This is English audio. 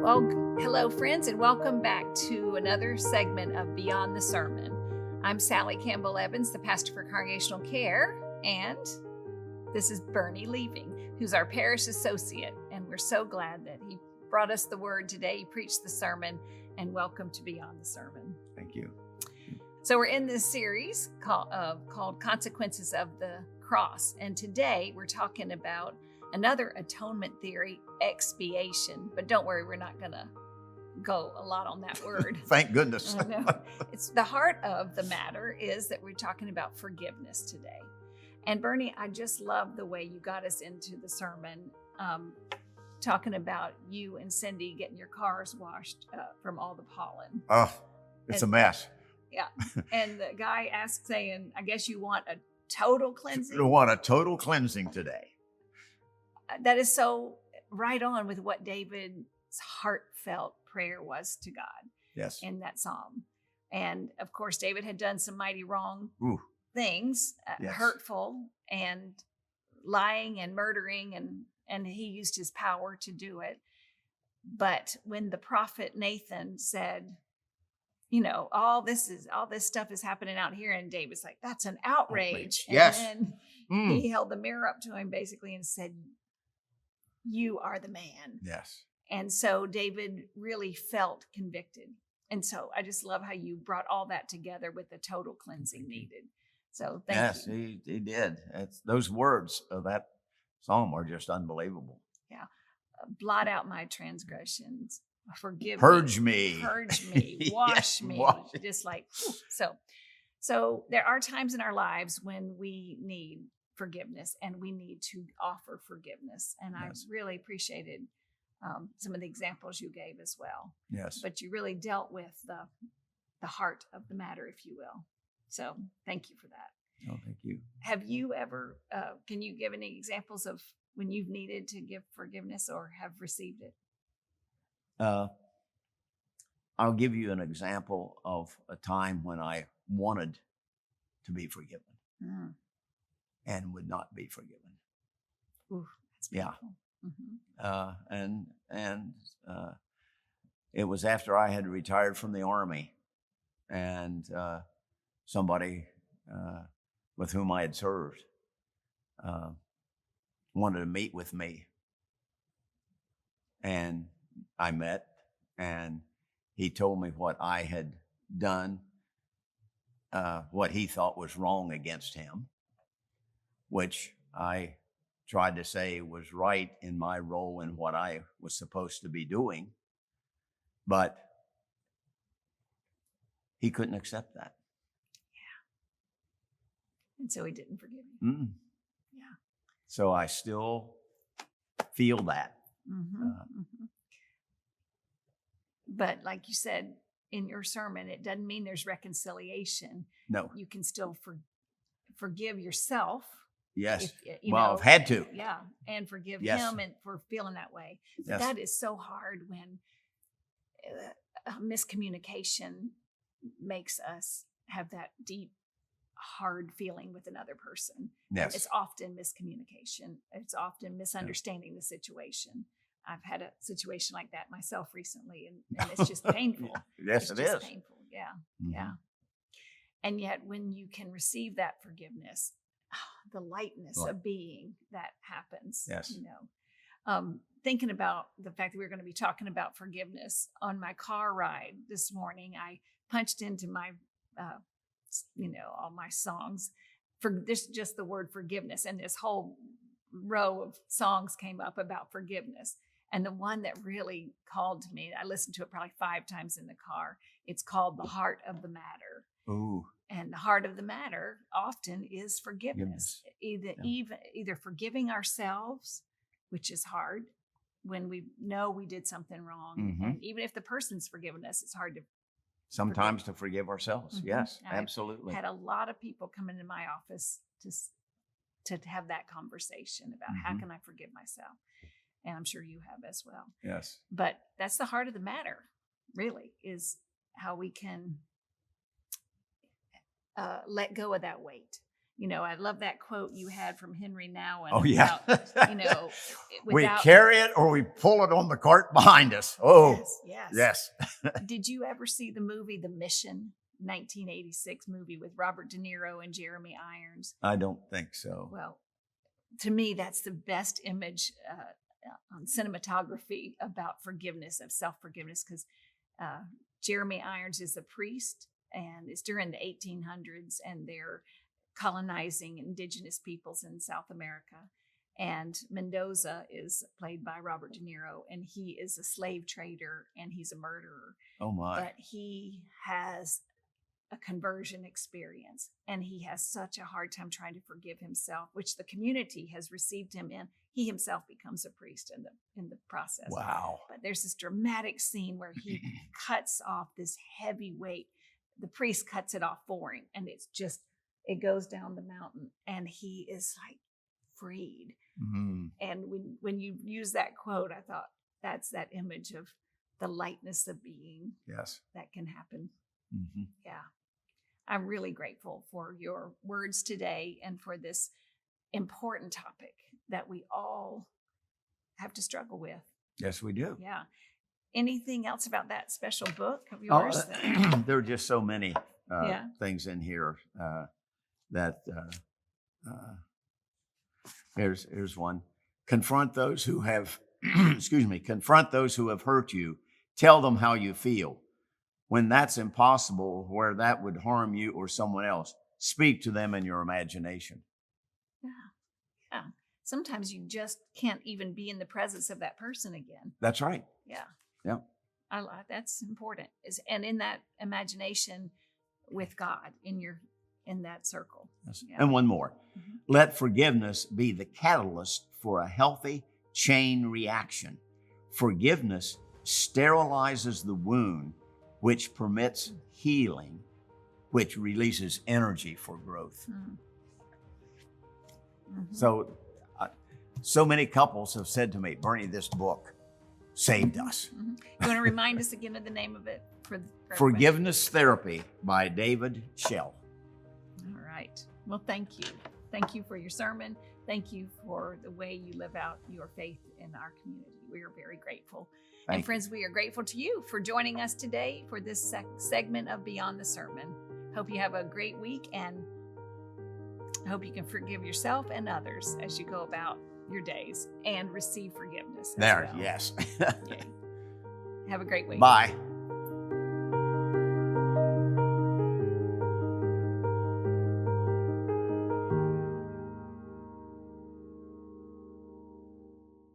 Well, hello, friends, and welcome back to another segment of Beyond the Sermon. I'm Sally Campbell-Evans, the pastor for Congregational Care, and this is Bernie Lieving, who's our parish associate, and we're so glad that he brought us the word today. He preached the sermon, and welcome to Beyond the Sermon. Thank you. So we're in this series called Consequences of the Cross, and today we're talking about another atonement theory, expiation. But don't worry, we're not going to go a lot on that word. Thank goodness. No. It's the heart of the matter is that we're talking about forgiveness today. And Bernie, I just love the way you got us into the sermon, talking about you and Cindy getting your cars washed from all the pollen. Oh, it's a mess. Yeah. And the guy asked, saying, I guess you want a total cleansing? You want a total cleansing today. That is so right on with what David's heartfelt prayer was to God. Yes. In that psalm. And of course, David had done some mighty wrong things, Yes. hurtful and lying and murdering, and he used his power to do it. But when the prophet Nathan said, you know, all this stuff is happening out here, and David's like, that's an outrage. Yes. And then he held the mirror up to him basically and said, you are the man. Yes. And so David really felt convicted. And so I just love how you brought all that together with the total cleansing needed. So thank you. Yes, he did. Those words of that psalm are just unbelievable. Yeah. Blot out my transgressions. Forgive Purge me. me. Purge me. Wash Yes, me. wash. Just like, so there are times in our lives when we need forgiveness and we need to offer forgiveness. And Yes. I really appreciated some of the examples you gave as well. Yes. But you really dealt with the heart of the matter, if you will. So thank you for that. Oh, thank you. Have you ever, can you give any examples of when you've needed to give forgiveness or have received it? I'll give you an example of a time when I wanted to be forgiven and would not be forgiven. Ooh, that's Yeah. painful. Mm-hmm. And it was after I had retired from the Army, and somebody with whom I had served wanted to meet with me. And I met, and he told me what I had done, what he thought was wrong against him, which I tried to say was right in my role in what I was supposed to be doing. But he couldn't accept that. Yeah. And so he didn't forgive you. Yeah. So I still feel that. But like you said in your sermon, it doesn't mean there's reconciliation. No. You can still forgive yourself. Yes. If, I've had to. Yeah. And forgive Yes. him and for feeling that way. But Yes. that is so hard when miscommunication makes us have that deep, hard feeling with another person. Yes. It's often miscommunication. It's often misunderstanding the situation. I've had a situation like that myself recently, and it's just painful. Yes, it's it just is. painful. Yeah. Mhm. Yeah. And yet when you can receive that forgiveness, the lightness Right. of being that happens. Yes. You know, thinking about the fact that we're going to be talking about forgiveness on my car ride this morning, I punched into my, all my songs for this, just the word forgiveness. And this whole row of songs came up about forgiveness. And the one that really called to me, I listened to it probably 5 times in the car. It's called The Heart of the Matter. Ooh. And the heart of the matter often is forgiveness. Either forgiving ourselves, which is hard when we know we did something wrong. And even if the person's forgiven us, it's hard to sometimes to forgive ourselves. Yes, I've absolutely. had a lot of people come into my office to have that conversation about how can I forgive myself. And I'm sure you have as well. Yes. But that's the heart of the matter, really, is how we can let go of that weight. I love that quote you had from Henry Nouwen. Oh, yeah. About, we carry it or we pull it on the cart behind us. Oh, yes. Did you ever see the movie The Mission, 1986 movie with Robert De Niro and Jeremy Irons? I don't think so. Well, to me, that's the best image on cinematography about forgiveness, of self-forgiveness, because Jeremy Irons is a priest, and it's during the 1800s, and they're colonizing indigenous peoples in South America. And Mendoza is played by Robert De Niro, and he is a slave trader and he's a murderer. Oh my. But he has a conversion experience, and he has such a hard time trying to forgive himself, which the community has received him in. He himself becomes a priest in the process. Wow. But there's this dramatic scene where he cuts off this heavy weight. The priest cuts it off for him, and it goes down the mountain, and he is like freed. Mm-hmm. And when you use that quote, I thought that's that image of the lightness of being. Yes. That can happen. Mm-hmm. Yeah. I'm really grateful for your words today and for this important topic that we all have to struggle with. Yes, we do. Yeah. Anything else about that special book of yours? There are just so many things in here that here's one. Confront those who have, confront those who have hurt you. Tell them how you feel. When that's impossible, where that would harm you or someone else, speak to them in your imagination. Yeah. Sometimes you just can't even be in the presence of that person again. That's right. Yeah. Yeah. That's important. And in that imagination with God in that circle. Yes. Yeah. And one more. Mm-hmm. Let forgiveness be the catalyst for a healthy chain reaction. Forgiveness sterilizes the wound, which permits healing, which releases energy for growth. Mm-hmm. So many couples have said to me, Bernie, this book saved us. Mm-hmm. You want to remind us again of the name of it? For Forgiveness Therapy by David Schell. All right. Well, thank you. Thank you for your sermon. Thank you for the way you live out your faith in our community. We are very grateful. And friends, we are grateful to you for joining us today for this segment of Beyond the Sermon. Hope you have a great week, and hope you can forgive yourself and others as you go about your days and receive forgiveness. There, well. Yes. Okay. Have a great week. Bye.